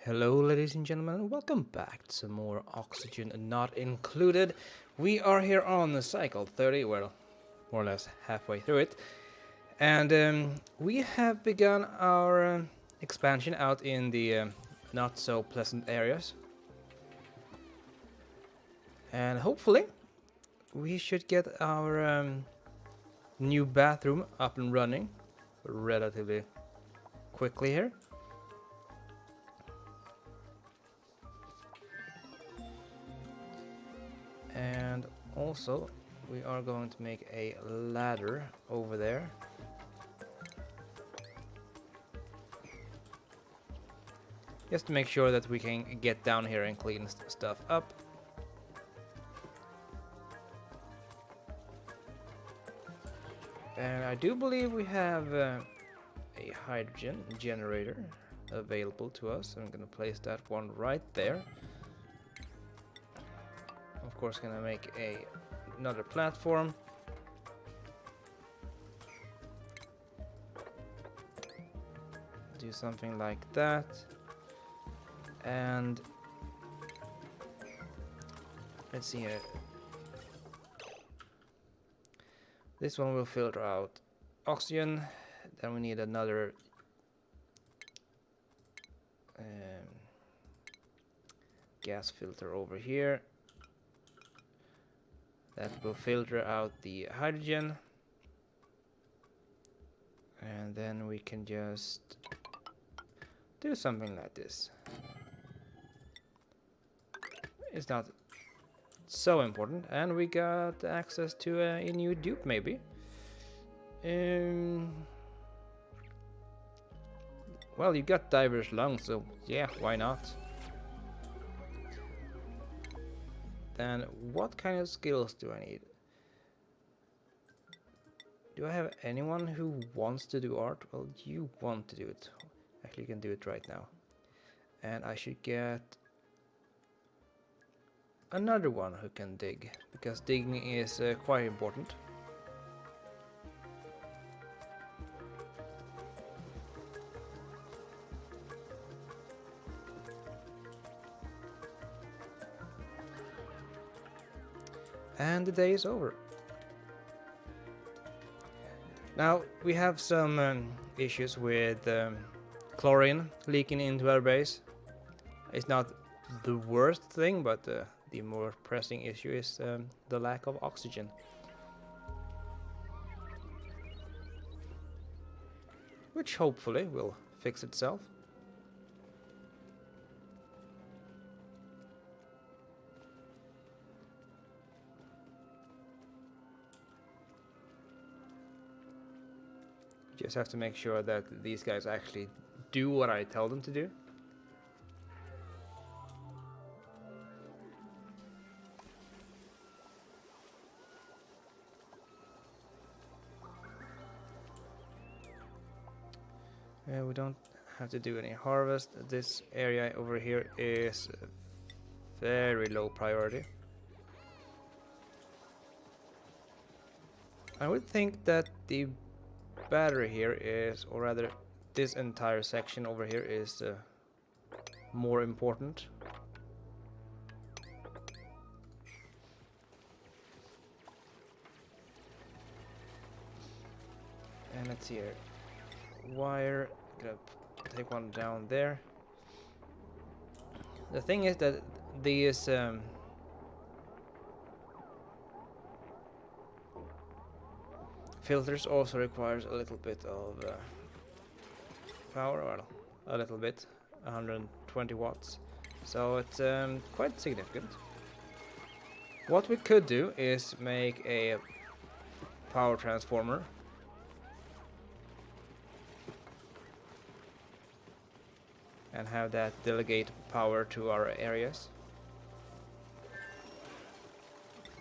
Hello, ladies and gentlemen, welcome back to more Oxygen Not Included. We are here on cycle 30, well, more or less halfway through it. And we have begun our expansion out in the not so pleasant areas. And hopefully, we should get our new bathroom up and running relatively quickly here. And also, we are going to make a ladder over there. Just to make sure that we can get down here and clean stuff up. And I do believe we have a hydrogen generator available to us. I'm gonna place that one right there. Of course, gonna make another platform. Do something like that. And let's see here. This one will filter out oxygen. Then we need another gas filter over here. That will filter out the hydrogen. And then we can just do something like this. It's not so important, and we got access to a new dupe maybe. Well, you got diver's lungs, so yeah, why not? Then what kind of skills do I need? Do I have anyone who wants to do art? Well, you want to do it. Actually, you can do it right now. And I should get another one who can dig, because digging is quite important. And the day is over. Now we have some issues with chlorine leaking into our base. It's not the worst thing, but the more pressing issue is the lack of oxygen. Which hopefully will fix itself. Just have to make sure that these guys actually do what I tell them to do. We don't have to do any harvest. This area over here is very low priority. I would think that the battery here is, or rather this entire section over here is more important. And let's see here. Wire, gonna take one down there. The thing is that these filters also requires a little bit of power, well, a little bit, 120 watts, so it's quite significant. What we could do is make a power transformer. And have that delegate power to our areas.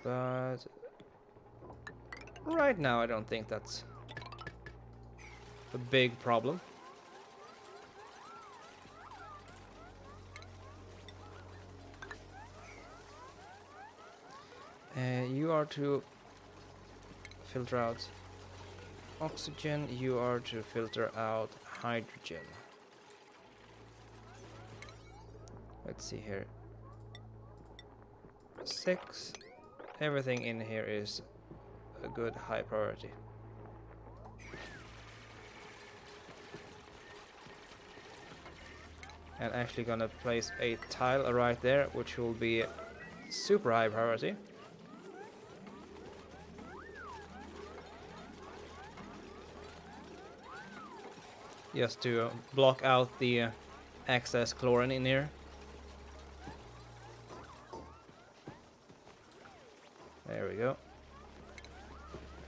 But right now I don't think that's a big problem. You are to filter out oxygen, you are to filter out hydrogen. Let's see here. 6. Everything in here is a good high priority. And actually gonna place a tile right there, which will be super high priority. Just to block out the excess chlorine in here. There we go.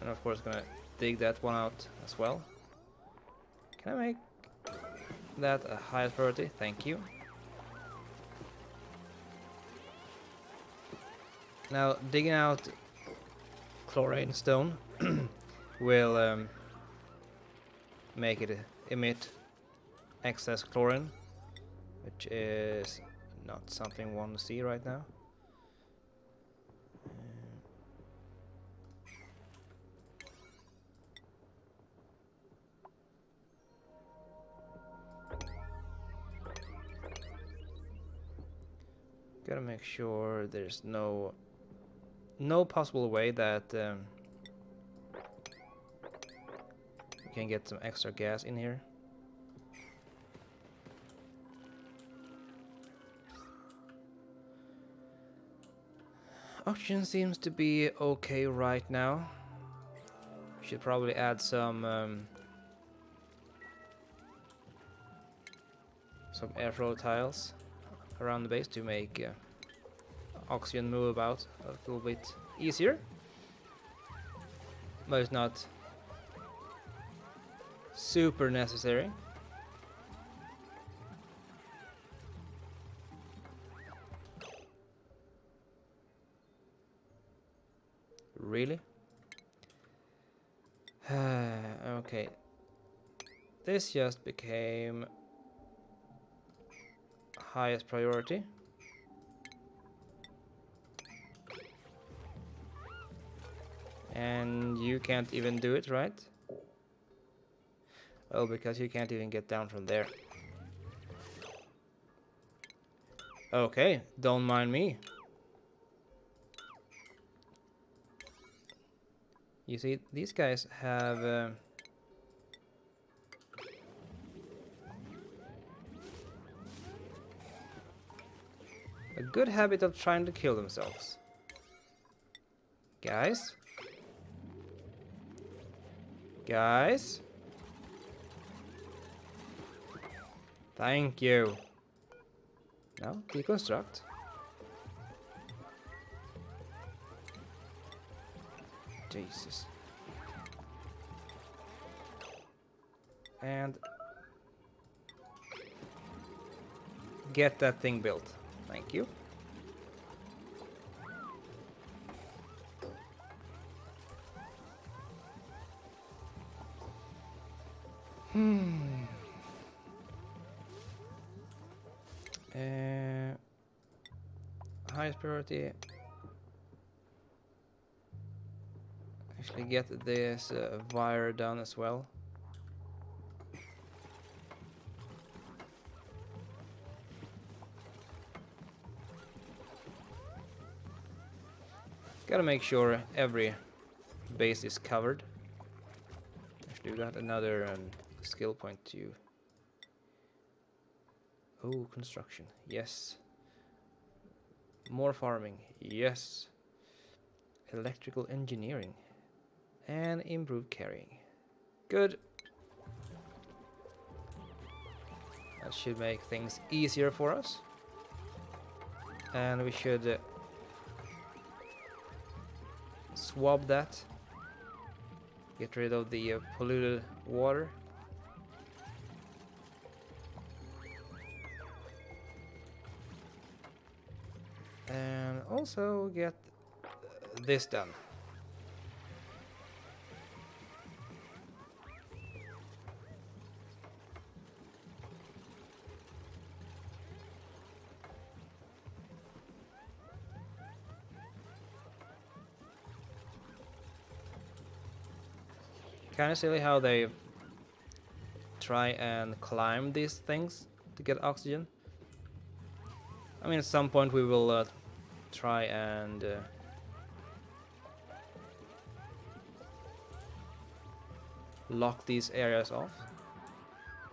And of course gonna dig that one out as well. Can I make that a high priority? Thank you. Now digging out chlorine stone will make it emit excess chlorine, which is not something we want to see right now. Gotta make sure there's no possible way that we can get some extra gas in here. Oxygen seems to be okay right now. Should probably add some airflow tiles around the base to make oxygen move about a little bit easier, but it's not super necessary. Really? Okay, this just became highest priority. And you can't even do it, right? Oh, because you can't even get down from there. Okay, don't mind me. You see, these guys have a good habit of trying to kill themselves. Guys? Guys? Thank you. Now, deconstruct. Jesus. And get that thing built. Thank you. Highest priority. Actually get this wire done as well. Gotta make sure every base is covered. Actually, we got another skill point to. Oh, construction. Yes. More farming. Yes. Electrical engineering. And improved carrying. Good. That should make things easier for us. And we should swab that. Get rid of the polluted water. And also get this done. Kind of silly how they try and climb these things to get oxygen. I mean, at some point we will try and lock these areas off,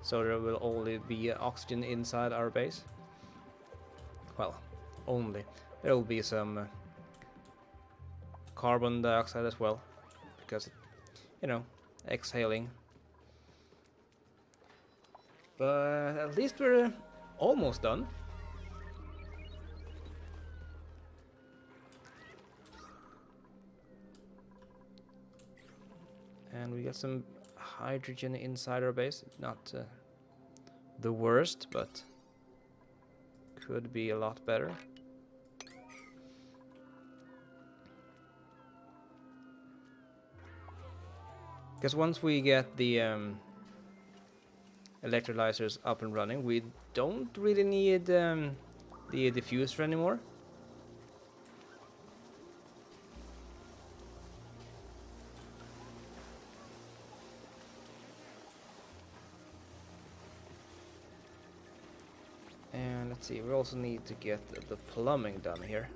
so there will only be oxygen inside our base. Well, only. There will be some carbon dioxide as well, because, you know, exhaling. But at least we're almost done. And we got some hydrogen inside our base. Not the worst, but could be a lot better. Because once we get the electrolyzers up and running, we don't really need the diffuser anymore. And let's see, we also need to get the plumbing done here.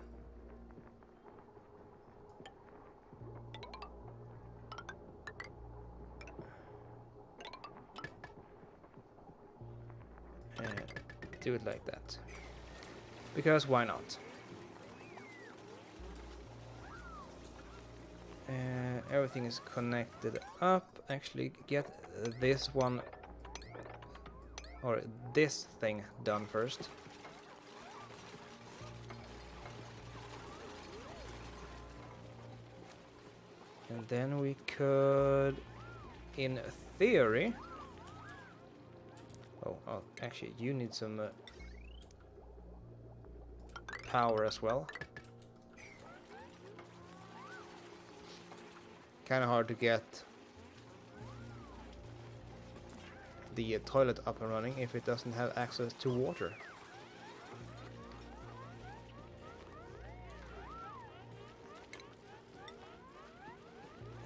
Do it like that, because why not? Everything is connected up. Actually, get this one or this thing done first. And then we could, in theory, oh, actually, you need some power as well. Kind of hard to get the toilet up and running if it doesn't have access to water.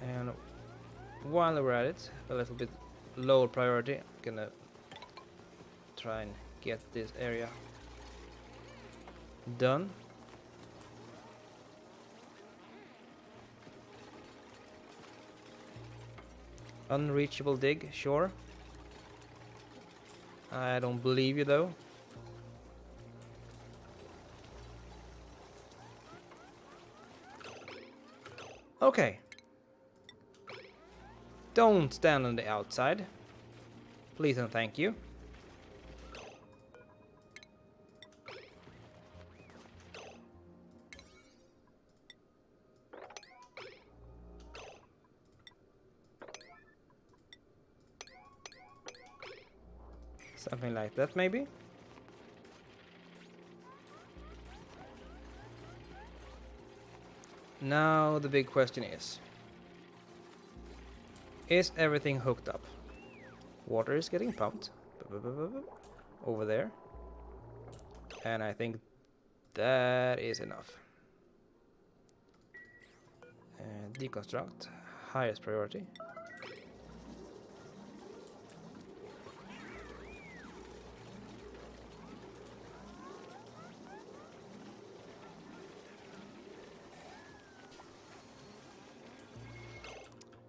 And while we're at it, a little bit lower priority, I'm gonna try and get this area done. Unreachable dig, sure. I don't believe you though. Okay. Don't stand on the outside. Please and thank you. Something like that, maybe? Now the big question is everything hooked up? Water is getting pumped over there, and I think that is enough. Deconstruct, highest priority.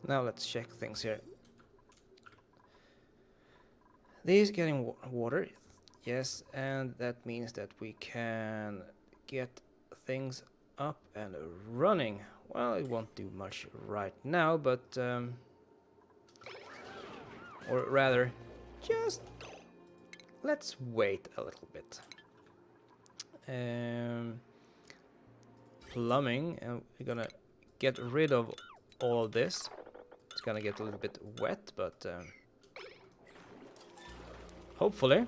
Now let's check things here. These getting water, yes, and that means that we can get things up and running. Well, it won't do much right now, but or rather, just let's wait a little bit. Plumbing, and we're gonna get rid of all of this. It's gonna get a little bit wet, but hopefully.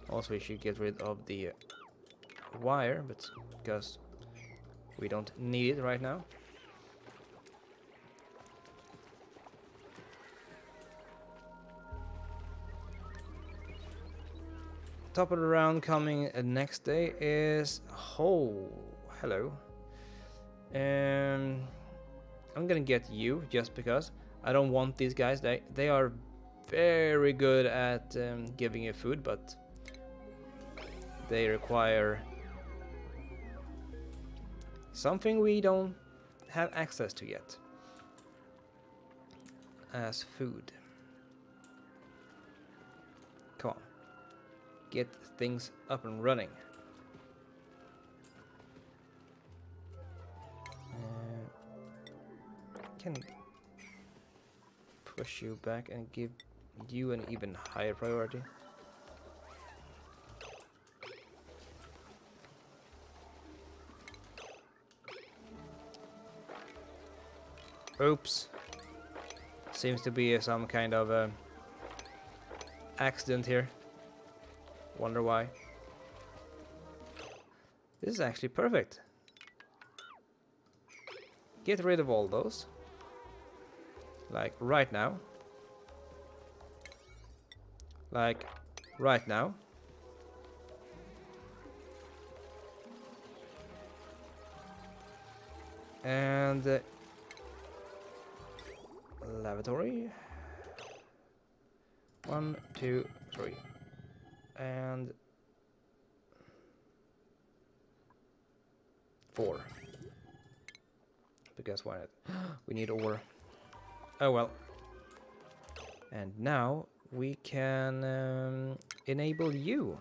Also, we should get rid of the wire, but because we don't need it right now. Top of the round coming next day is hello. I'm gonna get you just because I don't want these guys. They are very good at giving you food, but they require something we don't have access to yet, as food. Come on, get things up and running. Can push you back and give you an even higher priority. Oops. Seems to be some kind of accident here. Wonder why. This is actually perfect. Get rid of all those. Like right now. Like right now. And lavatory. 1, 2, 3. And 4. Because why not? We need ore. Oh well. And now we can enable you.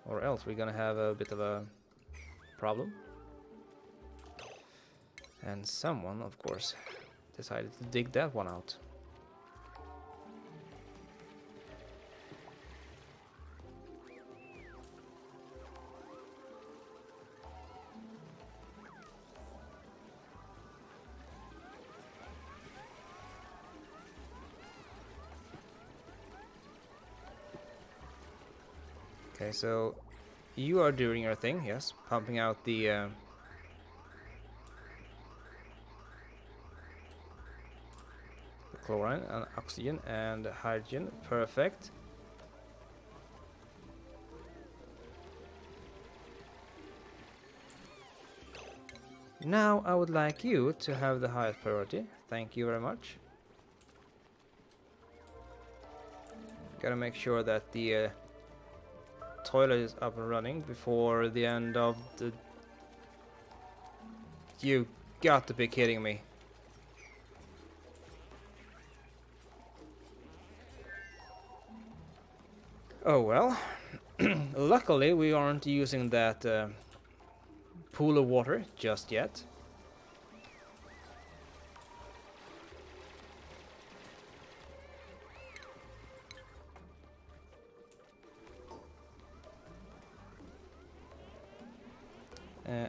Or else we're gonna have a bit of a problem. And someone, of course, decided to dig that one out. Okay, so you are doing your thing, yes, pumping out the chlorine and oxygen and hydrogen, perfect. Now I would like you to have the highest priority, thank you very much. Gotta make sure that the toilet is up and running before the end of the... You got to be kidding me. Oh well. Luckily we aren't using that pool of water just yet.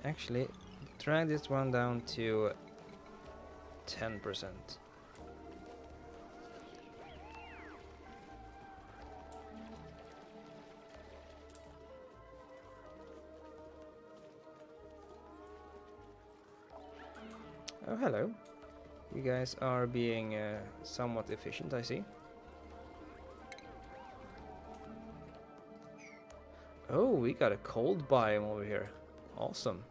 Actually, drag this one down to 10%. Oh, hello. You guys are being somewhat efficient, I see. Oh, we got a cold biome over here. Awesome.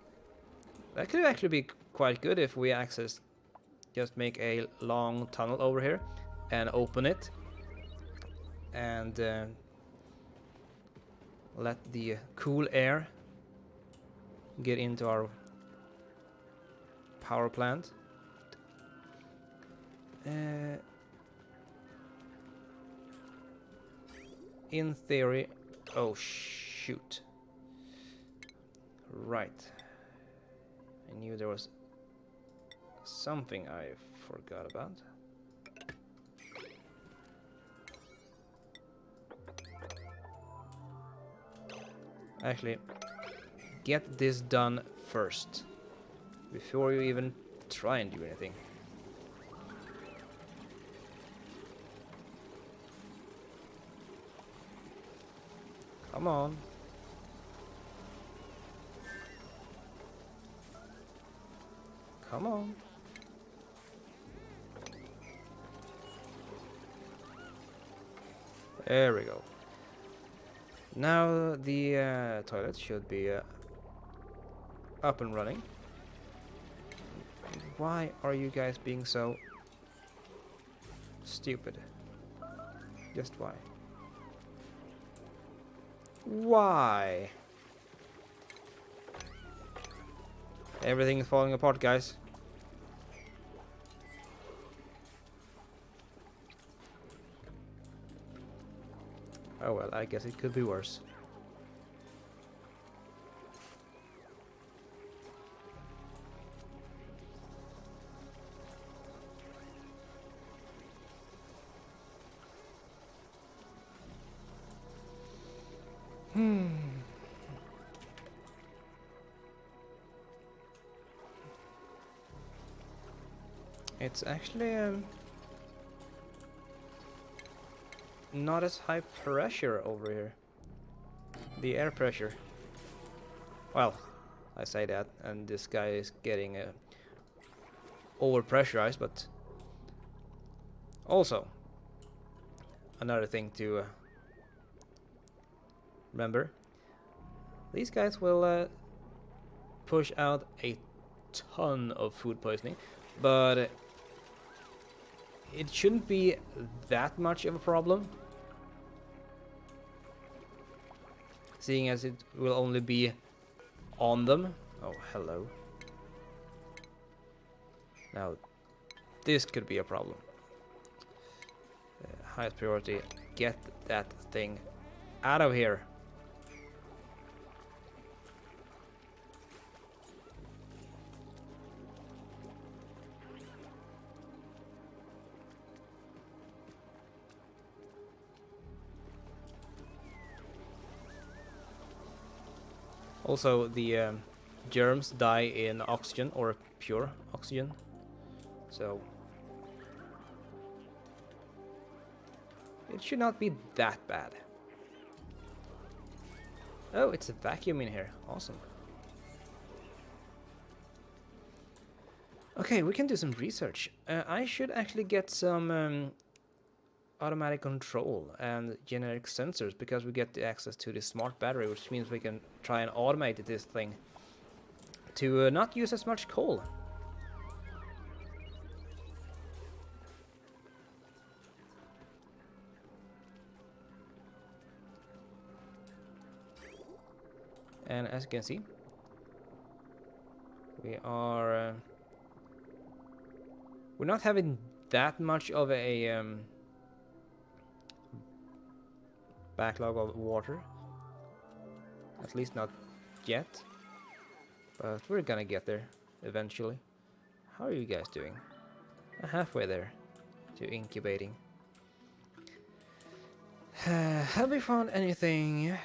That could actually be quite good if we just make a long tunnel over here and open it and let the cool air get into our power plant. In theory, oh shoot. Right. I knew there was something I forgot about. Actually, get this done first, before you even try and do anything. Come on. Come on. There we go. Now the toilet should be up and running. Why are you guys being so stupid? Just why? Why? Everything is falling apart, guys. Oh well, I guess it could be worse. It's actually not as high pressure over here. The air pressure. Well, I say that, and this guy is getting over pressurized, but also another thing to remember: these guys will push out a ton of food poisoning, but it shouldn't be that much of a problem, seeing as it will only be on them. Oh, hello. Now, this could be a problem. Highest priority, get that thing out of here. Also, the germs die in oxygen, or pure oxygen, so it should not be that bad. Oh, it's a vacuum in here. Awesome. Okay, we can do some research. I should actually get some automatic control and generic sensors, because we get the access to the smart battery, which means we can try and automate this thing to not use as much coal. And as you can see, we're not having that much of a backlog of water, at least not yet, but we're gonna get there eventually. How are you guys doing? Halfway there to incubating. Have we found anything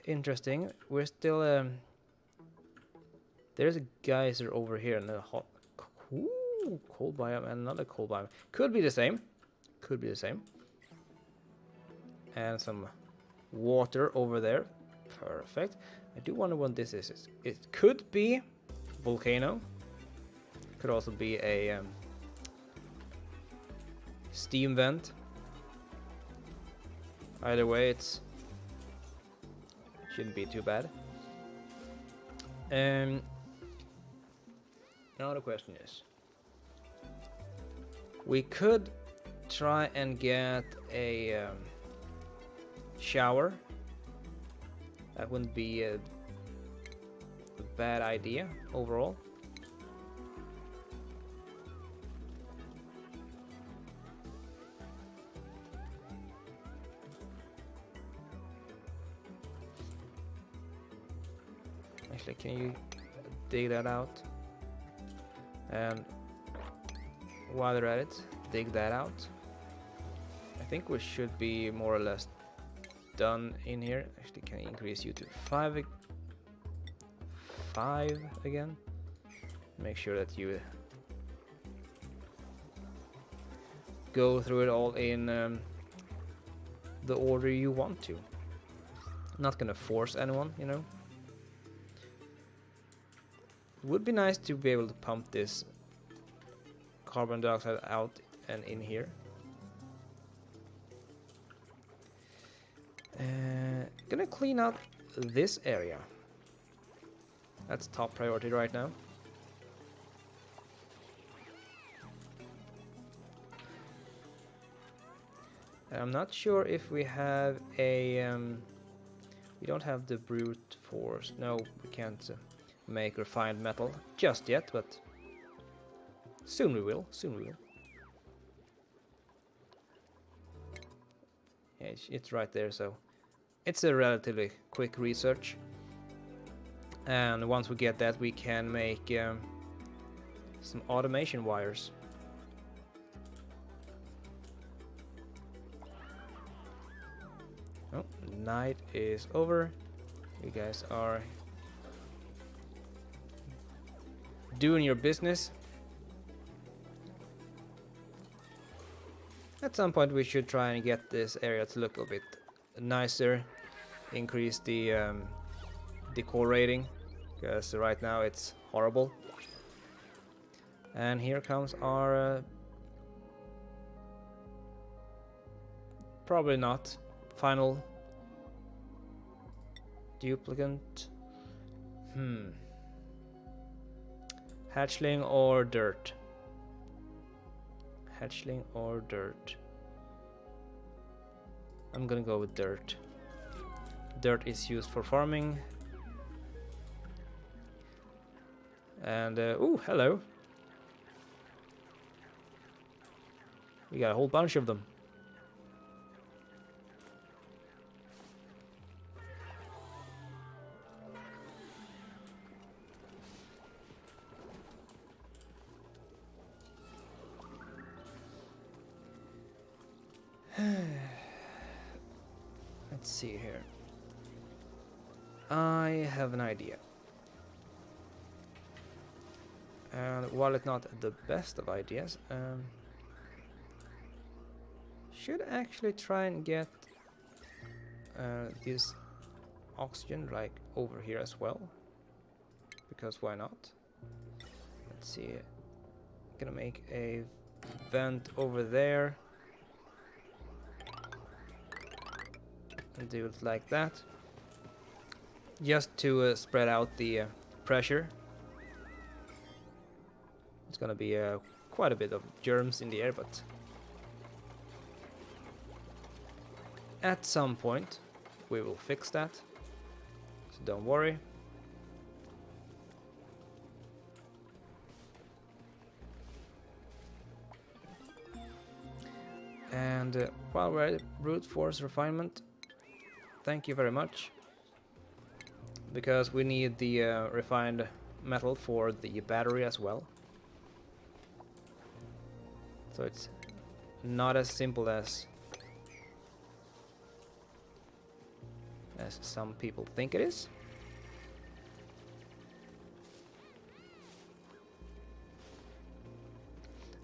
interesting? We're still there's a geyser over here and a hot cold biome and another cold biome. Could be the same. Could be the same. And some water over there. Perfect. I do wonder what this is. It could be volcano. Could also be a steam vent. Either way, it's shouldn't be too bad. Now the question is, we could try and get a shower. That wouldn't be a bad idea overall. Actually, can you dig that out? And while they're at it, dig that out. I think we should be more or less done in here. Actually, can I increase you to 5 again? Make sure that you go through it all in the order you want to. Not gonna force anyone, you know. It would be nice to be able to pump this carbon dioxide out and in here. Gonna clean out this area. That's top priority right now. I'm not sure if we have a We don't have the brute force. No, we can't make refined metal just yet, but soon we will. Soon we will. Yeah, it's right there, so it's a relatively quick research. And once we get that, we can make some automation wires. Oh, night is over. You guys are doing your business. At some point we should try and get this area to look a bit nicer, increase the decor rating, because right now it's horrible. And here comes our probably not final duplicant. Hatchling or dirt? Hatchling or dirt? I'm gonna go with dirt. Dirt is used for farming. And ooh, hello. We got a whole bunch of them. Let's see here. I have an idea. And while it's not the best of ideas, should actually try and get this oxygen like over here as well, because why not? Let's see. Gonna make a vent over there and do it like that, just to spread out the pressure. It's gonna be quite a bit of germs in the air, but at some point we will fix that, so don't worry. And while we're at brute force refinement, thank you very much, because we need the refined metal for the battery as well. So it's not as simple as some people think it is.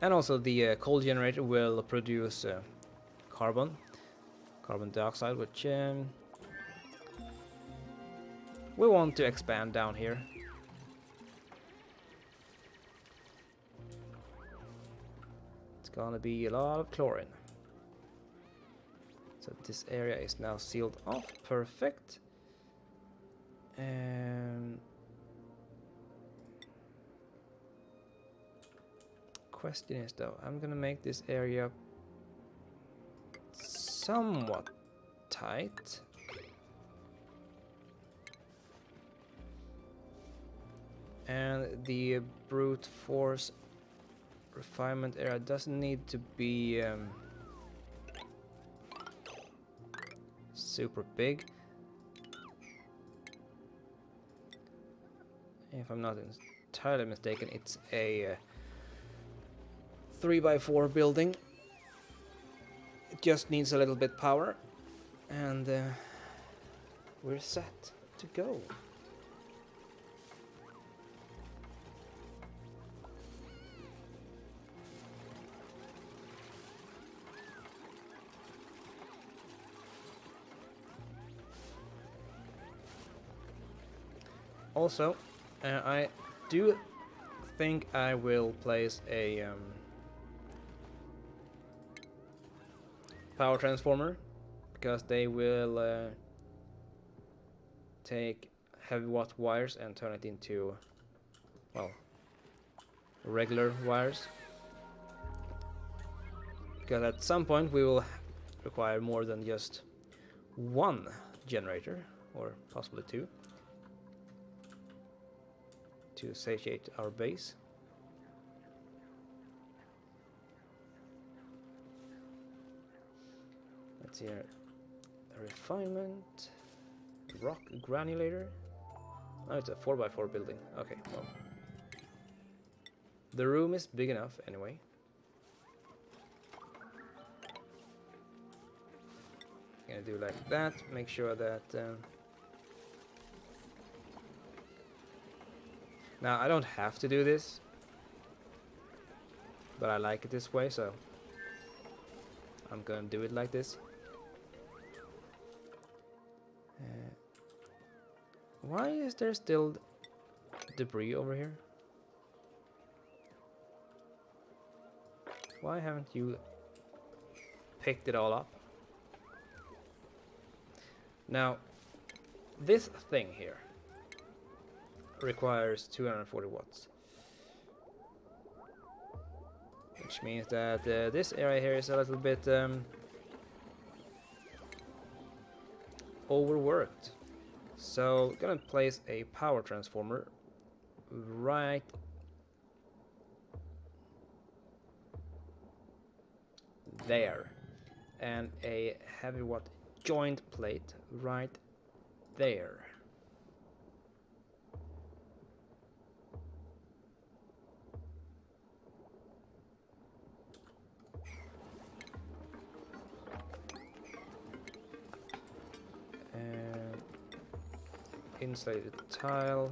And also the coal generator will produce carbon dioxide, which we want to expand down here. It's gonna be a lot of chlorine. So this area is now sealed off. Perfect. Question is though, I'm gonna make this area somewhat tight. And the brute force refinement area doesn't need to be super big. If I'm not entirely mistaken, it's a 3x4 building. It just needs a little bit power, and we're set to go. Also, I do think I will place a power transformer, because they will take heavy watt wires and turn it into, well, regular wires. Because at some point we will require more than just one generator. or possibly 2, to satiate our base. Let's see here. A refinement, rock granulator. Oh, it's a 4x4 building. Okay, well, the room is big enough anyway. Gonna do like that. Make sure that. Now I don't have to do this, but I like it this way, so I'm gonna do it like this. Why is there still debris over here? Why haven't you picked it all up? Now, this thing here requires 240 watts. Which means that this area here is a little bit overworked. So, gonna place a power transformer right there, and a heavy watt joint plate right there. Insulated tile.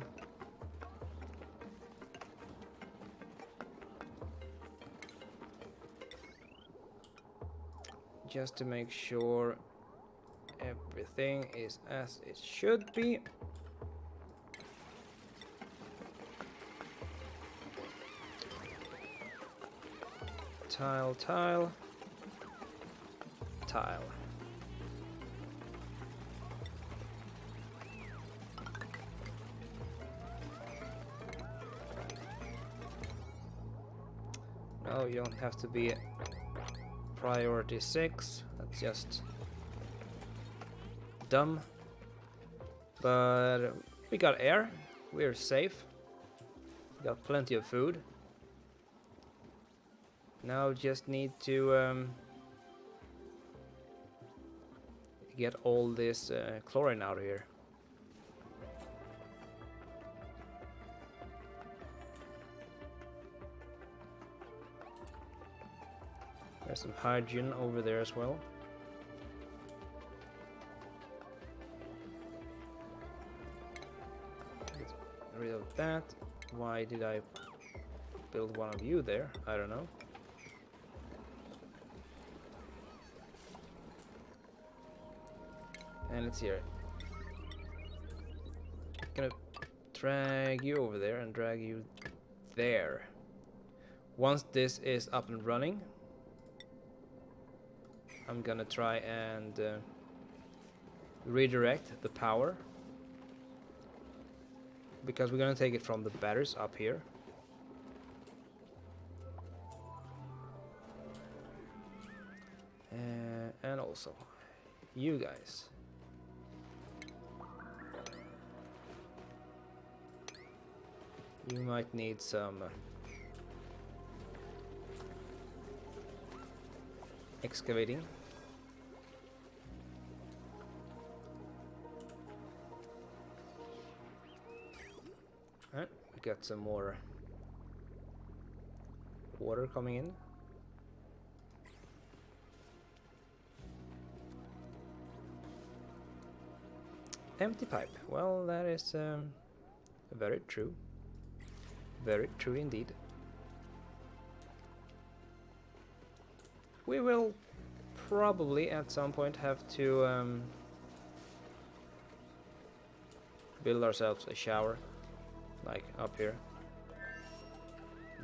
Just to make sure everything is as it should be. Tile, tile, tile. No, you don't have to be priority 6. That's just dumb. But we got air. We're safe. We got plenty of food. Now just need to get all this chlorine out of here. There's some hydrogen over there as well. Get rid of that. Why did I build one of you there? I don't know. And let's see here. Gonna drag you over there and drag you there. Once this is up and running, I'm gonna try and redirect the power, because we're gonna take it from the batteries up here. And also you guys. You might need some excavating. Alright, we got some more water coming in. Empty pipe. Well, that is very true. Very true indeed. We will probably at some point have to build ourselves a shower, like up here.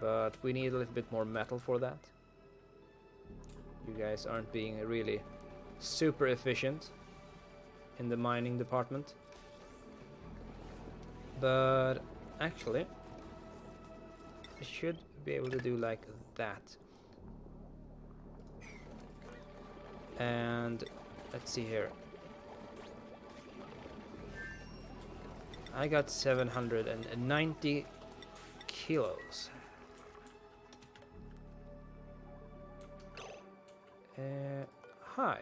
But we need a little bit more metal for that. You guys aren't being really super efficient in the mining department. But actually, I should be able to do like that. And let's see here. I got 790 kilos. Hi.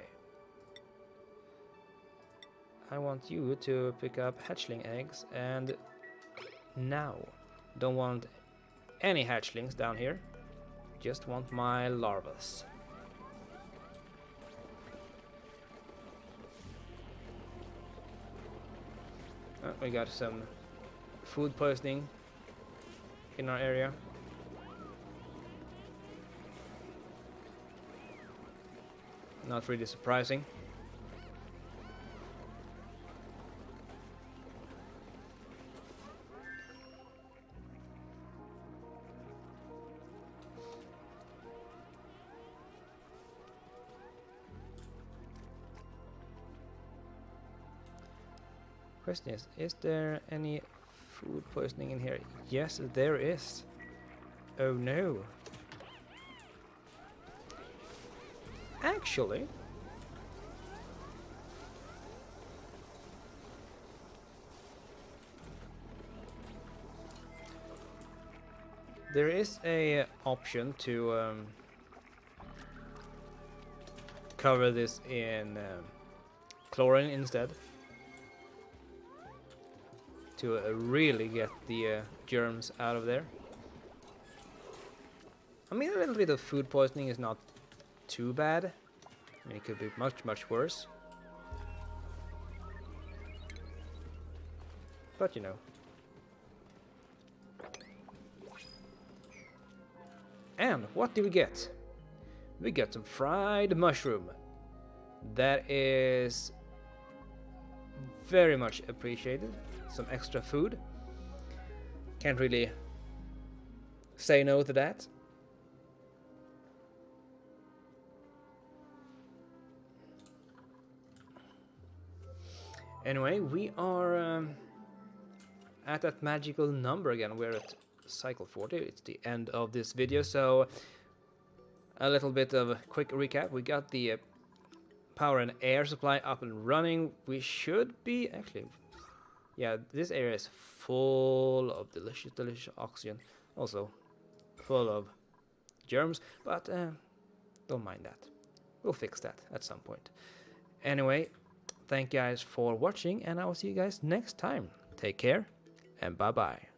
I want you to pick up hatchling eggs, and now. Don't want any hatchlings down here. Just want my larvas. We got some food poisoning in our area. Not really surprising. Question is there any food poisoning in here? Yes, there is. Oh no. Actually, there is a option to cover this in chlorine instead, to really get the germs out of there. I mean, a little bit of food poisoning is not too bad. I mean, it could be much worse. But you know. And what do we get? We get some fried mushroom. That is very much appreciated. Some extra food. Can't really say no to that. Anyway, we are at that magical number again. We're at cycle 40. It's the end of this video, so a little bit of a quick recap. We got the power and air supply up and running. We should be actually, yeah, this area is full of delicious oxygen, also full of germs, but don't mind that. We'll fix that at some point. Anyway, thank you guys for watching, and I will see you guys next time. Take care, and bye bye.